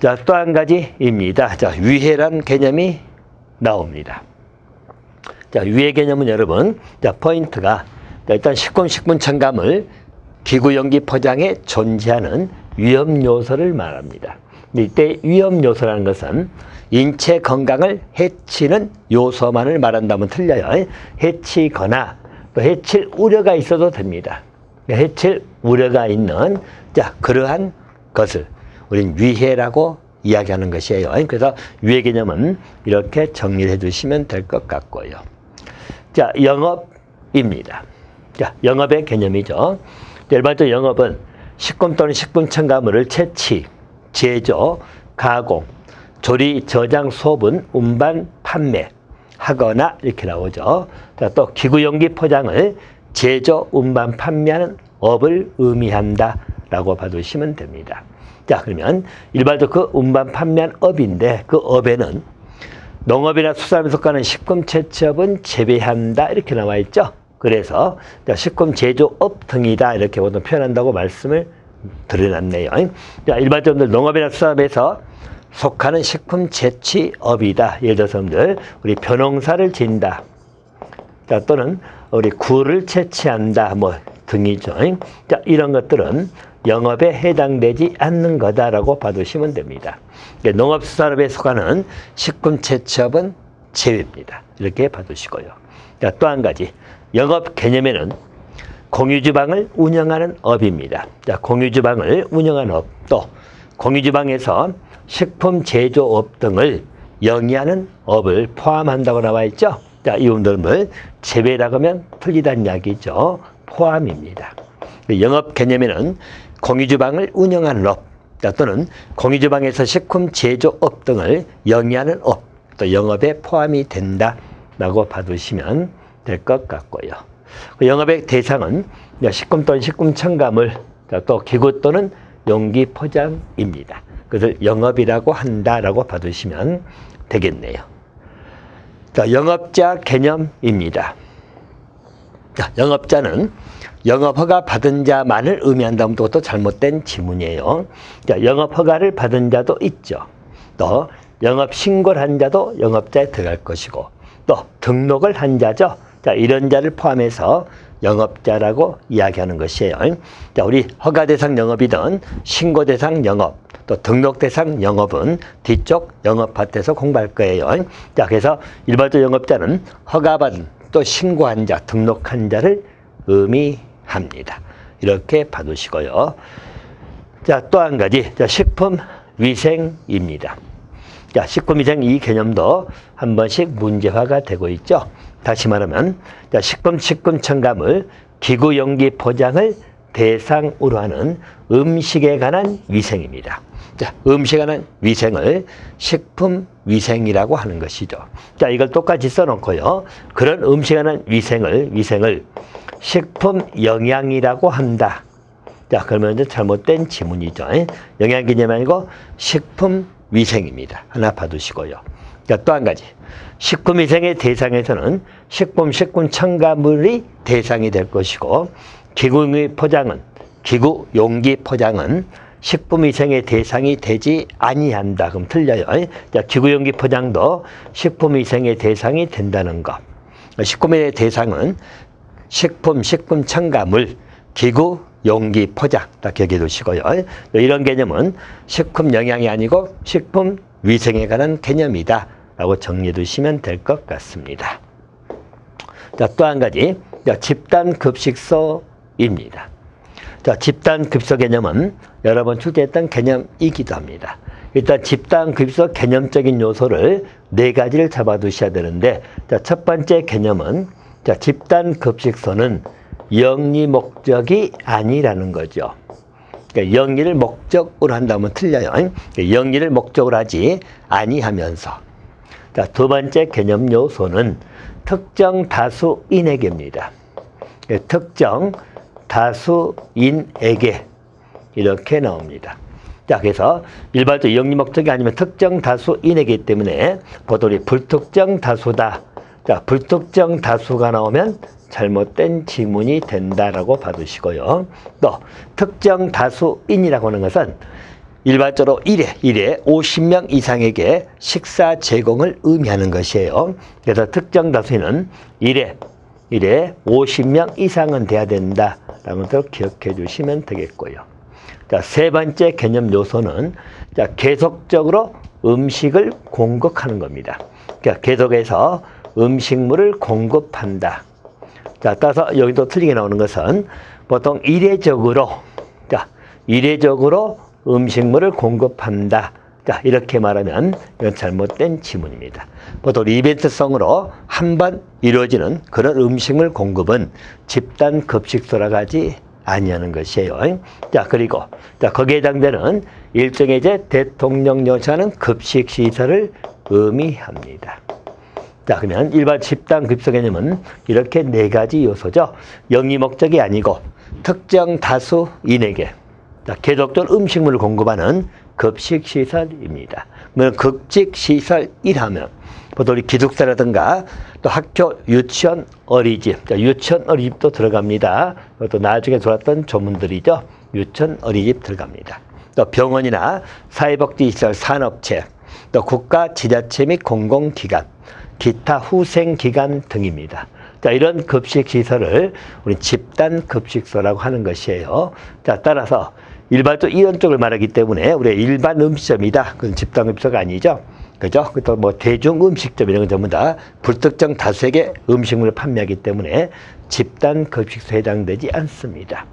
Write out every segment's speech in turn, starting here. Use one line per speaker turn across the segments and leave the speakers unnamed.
자, 또 한 가지입니다. 자, 위해란 개념이 나옵니다. 자, 위해 개념은 여러분, 자, 포인트가 일단 식품 첨가물 기구 용기 포장에 존재하는 위험 요소를 말합니다. 이때 위험 요소라는 것은 인체 건강을 해치는 요소만을 말한다면 틀려요. 해치거나 또 해칠 우려가 있어도 됩니다. 해칠 우려가 있는 자, 그러한 것을 우리는 위해라고 이야기하는 것이에요. 그래서 위해 개념은 이렇게 정리를 해주시면 될 것 같고요. 자, 영업입니다. 자, 영업의 개념이죠. 일반적으로 영업은 식품 또는 식품 첨가물을 채취, 제조, 가공, 조리, 저장, 소분, 운반, 판매 하거나 이렇게 나오죠. 자, 또 기구 용기 포장을 제조, 운반, 판매하는 업을 의미한다라고 봐두시면 됩니다. 자, 그러면 일반적으로 그 운반, 판매한 업인데 그 업에는 농업이나 수산업에 속하는 식품 채취업은 제외한다 이렇게 나와 있죠. 그래서 식품 제조업 등이다 이렇게 보통 표현한다고 말씀을 드려놨네요. 자, 일반적으로 농업이나 수산업에서 속하는 식품 채취업이다. 예를 들어서 우리 벼농사를 짓는다. 자, 또는 우리 굴을 채취한다 뭐 등이죠. 자, 이런 것들은 영업에 해당되지 않는 거다라고 봐두시면 됩니다. 농업수산업에 속하는 식품 채취업은 제외입니다. 이렇게 봐두시고요. 자, 또 한 가지 영업 개념에는 공유주방을 운영하는 업입니다. 자, 공유주방을 운영하는 업, 또 공유주방에서 식품 제조업 등을 영위하는 업을 포함한다고 나와 있죠. 자, 이 운동을 제외라고 하면 틀리다는 이야기죠. 포함입니다. 영업 개념에는 공유주방을 운영하는 업, 또는 공유주방에서 식품 제조업 등을 영위하는 업, 또 영업에 포함이 된다라고 봐두시면 될 것 같고요. 영업의 대상은 식품 또는 식품 첨가물, 또 기구 또는 용기 포장입니다. 그것을 영업이라고 한다라고 봐두시면 되겠네요. 자, 영업자 개념입니다. 자, 영업자는 영업허가 받은 자만을 의미한다면 그것도 잘못된 지문이에요. 자, 영업허가를 받은 자도 있죠. 또 영업신고를 한 자도 영업자에 들어갈 것이고 또 등록을 한 자죠. 자, 이런 자를 포함해서 영업자라고 이야기하는 것이에요. 자, 우리 허가 대상 영업이든 신고 대상 영업, 또 등록 대상 영업은 뒤쪽 영업 파트에서 공부할 거예요. 자, 그래서 일반적 영업자는 허가받은 또 신고한 자, 등록한 자를 의미합니다. 이렇게 봐두시고요. 자, 또 한 가지, 자, 식품위생입니다. 자, 식품위생 이 개념도 한 번씩 문제화가 되고 있죠. 다시 말하면, 자, 식품 첨가물, 기구 용기 포장을 대상으로 하는 음식에 관한 위생입니다. 자, 음식에 관한 위생을 식품위생이라고 하는 것이죠. 자, 이걸 똑같이 써놓고요. 그런 음식에 관한 위생을 식품영양이라고 한다. 자, 그러면 이제 잘못된 지문이죠. 영양 개념이 아니고 식품위생입니다. 하나 봐두시고요. 자, 또 한 가지. 식품위생의 대상에서는 식품 첨가물이 대상이 될 것이고, 기구 용기 포장은 식품위생의 대상이 되지 아니한다. 그럼 틀려요. 자, 기구 용기 포장도 식품위생의 대상이 된다는 것. 식품의 대상은 식품 첨가물, 기구 용기 포장. 다 기억해 두시고요. 이런 개념은 식품 영양이 아니고 식품 위생에 관한 개념이다 라고 정리해 두시면 될 것 같습니다. 자, 또 한 가지, 집단급식소입니다. 자, 집단급식소 개념은 여러 번 출제했던 개념이기도 합니다. 일단 집단급식소 개념적인 요소를 4가지를 잡아두셔야 되는데, 자, 첫 번째 개념은, 자, 집단급식소는 영리 목적이 아니라는 거죠. 그러니까 영리를 목적으로 한다면 틀려요. 영리를 목적으로 하지 아니하면서. 자, 두 번째 개념 요소는 특정 다수인에게입니다. 특정 다수인에게 이렇게 나옵니다. 자, 그래서 일반적으로 영리 목적이 아니면 특정 다수인이기 때문에 보통 우리 불특정 다수다. 자, 불특정 다수가 나오면 잘못된 지문이 된다라고 봐두시고요. 또 특정 다수인이라고 하는 것은 일반적으로 1회 50명 이상에게 식사 제공을 의미하는 것이에요. 그래서 특정 다수는 1회 50명 이상은 돼야 된다라는 것을 기억해 주시면 되겠고요. 자, 세 번째 개념 요소는 자, 계속적으로 음식을 공급하는 겁니다. 그러니까 계속해서 음식물을 공급한다. 자, 따라서 여기도 틀리게 나오는 것은 보통 이례적으로 음식물을 공급한다. 자, 이렇게 말하면 이건 잘못된 지문입니다. 보통 이벤트성으로 한 번 이루어지는 그런 음식물 공급은 집단 급식소라고 하지 아니하는 것이에요. 자, 그리고 자, 거기에 해당되는 일종의 이제 대통령 요청하는 급식 시설을 의미합니다. 자, 그러면 일반 집단 급식소 개념은 이렇게 네 가지 요소죠. 영위 목적이 아니고 특정 다수인에게 계속적으로 음식물을 공급하는 급식 시설입니다. 급식 시설이라면 보통 우리 기숙사라든가 또 학교, 유치원, 어린이집, 유치원, 어린이집도 들어갑니다. 또 나중에 들어왔던 조문들이죠. 유치원, 어린이집 들어갑니다. 또 병원이나 사회복지시설, 산업체, 또 국가, 지자체 및 공공기관, 기타 후생기관 등입니다. 자, 이런 급식시설을 우리 집단급식소라고 하는 것이에요. 자, 따라서 일반적으로 이런 쪽을 말하기 때문에 우리 일반 음식점이다. 그건 집단급식소가 아니죠. 그죠? 또 뭐 대중음식점 이런 건 전부 다 불특정 다수에게 음식물을 판매하기 때문에 집단급식소에 해당되지 않습니다.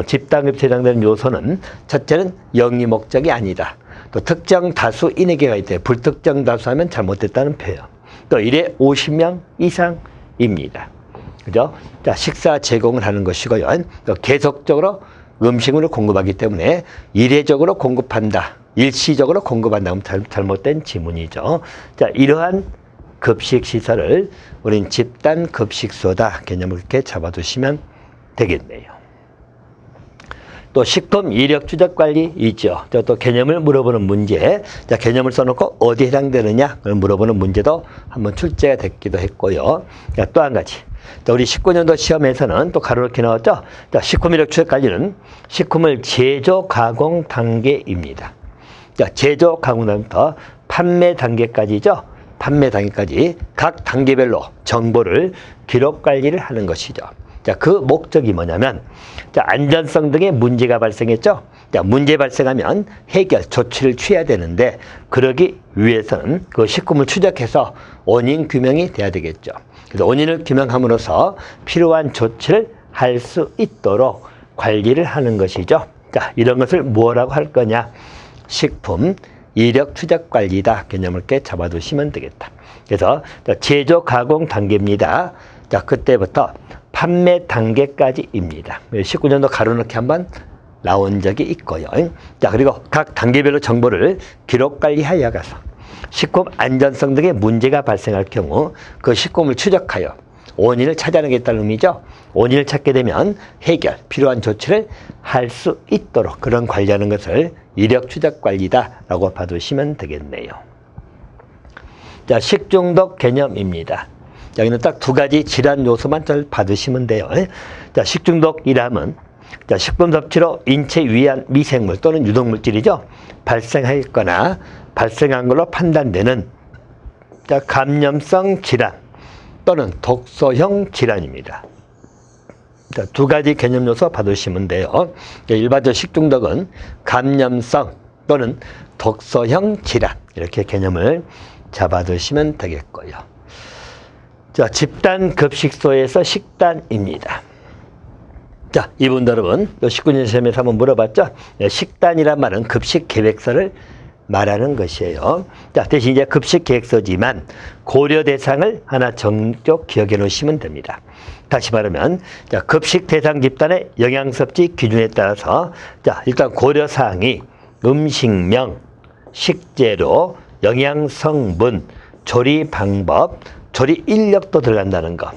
집단급식소에 해당되는 요소는 첫째는 영위 목적이 아니다. 또 특정 다수인에게가 있대. 불특정 다수 하면 잘못됐다는 표현. 또 1회 50명 이상입니다. 그죠? 자, 식사 제공을 하는 것이고요. 또 계속적으로 음식물을 공급하기 때문에 이례적으로 공급한다. 일시적으로 공급한다면 잘못된 지문이죠. 자, 이러한 급식시설을 우린 집단급식소다. 개념을 이렇게 잡아두시면 되겠네요. 또 식품 이력 추적 관리 있죠. 또 개념을 물어보는 문제. 자, 개념을 써놓고 어디에 해당되느냐 물어보는 문제도 한번 출제가 됐기도 했고요. 자, 또 한 가지. 자, 우리 19년도 시험에서는 또 가로 이렇게 나왔죠. 자, 식품 이력 추적 관리는 식품을 제조 가공 단계입니다. 자, 제조 가공 단계부터 판매 단계까지죠. 판매 단계까지 각 단계별로 정보를 기록 관리를 하는 것이죠. 자, 그 목적이 뭐냐면, 자, 안전성 등의 문제가 발생했죠. 자, 문제 발생하면 해결 조치를 취해야 되는데, 그러기 위해서는 그 식품을 추적해서 원인 규명이 돼야 되겠죠. 그래서 원인을 규명함으로써 필요한 조치를 할 수 있도록 관리를 하는 것이죠. 자, 이런 것을 뭐라고 할 거냐? 식품 이력 추적 관리다. 개념을 이렇게 잡아두시면 되겠다. 그래서 제조 가공 단계입니다. 자, 그때부터 판매 단계까지입니다. 19년도 가로넣기 한번 나온 적이 있고요. 자, 그리고 각 단계별로 정보를 기록 관리하여 가서 식품 안전성 등의 문제가 발생할 경우 그 식품을 추적하여 원인을 찾아내겠다는 의미죠. 원인을 찾게 되면 해결, 필요한 조치를 할 수 있도록 그런 관리하는 것을 이력 추적 관리다라고 봐두시면 되겠네요. 자, 식중독 개념입니다. 여기는 딱 두 가지 질환 요소만 잘 받으시면 돼요. 자, 식중독이라면 자, 식품 섭취로 인체 위한 미생물 또는 유독물질이죠. 발생하였거나 발생한 걸로 판단되는 자, 감염성 질환 또는 독소형 질환입니다. 자, 두 가지 개념 요소 받으시면 돼요. 일반적 식중독은 감염성 또는 독소형 질환 이렇게 개념을 잡아두시면 되겠고요. 자, 집단급식소에서 식단입니다. 자, 이분들 여러분, 19년 시험에서 한번 물어봤죠? 식단이란 말은 급식 계획서를 말하는 것이에요. 자, 대신 이제 급식 계획서지만 고려 대상을 하나 정적 기억해 놓으시면 됩니다. 다시 말하면, 자, 급식 대상 집단의 영양 섭취 기준에 따라서, 자, 일단 고려 사항이 음식명, 식재료, 영양 성분, 조리 방법, 조리 인력도 들어간다는 거.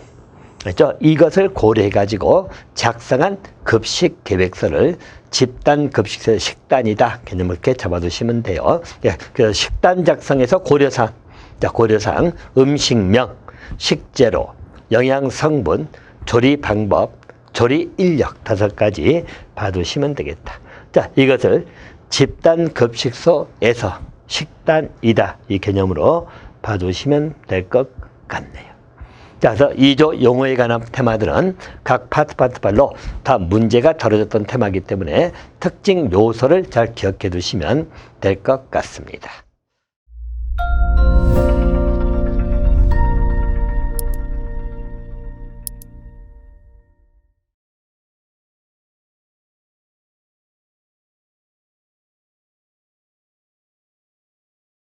그렇죠? 이것을 고려해가지고 작성한 급식 계획서를 집단 급식서 식단이다. 개념을 이렇게 잡아두시면 돼요. 예, 그래서 식단 작성에서 고려사항, 자, 고려사항, 음식명, 식재료, 영양 성분, 조리 방법, 조리 인력 5가지 봐두시면 되겠다. 자, 이것을 집단 급식소에서 식단이다. 이 개념으로 봐주시면 될 것 같네요. 자, 그래서 2조 용어에 관한 테마들은 각 파트별로 다 문제가 다뤄졌던 테마이기 때문에 특징 요소를 잘 기억해 두시면 될 것 같습니다.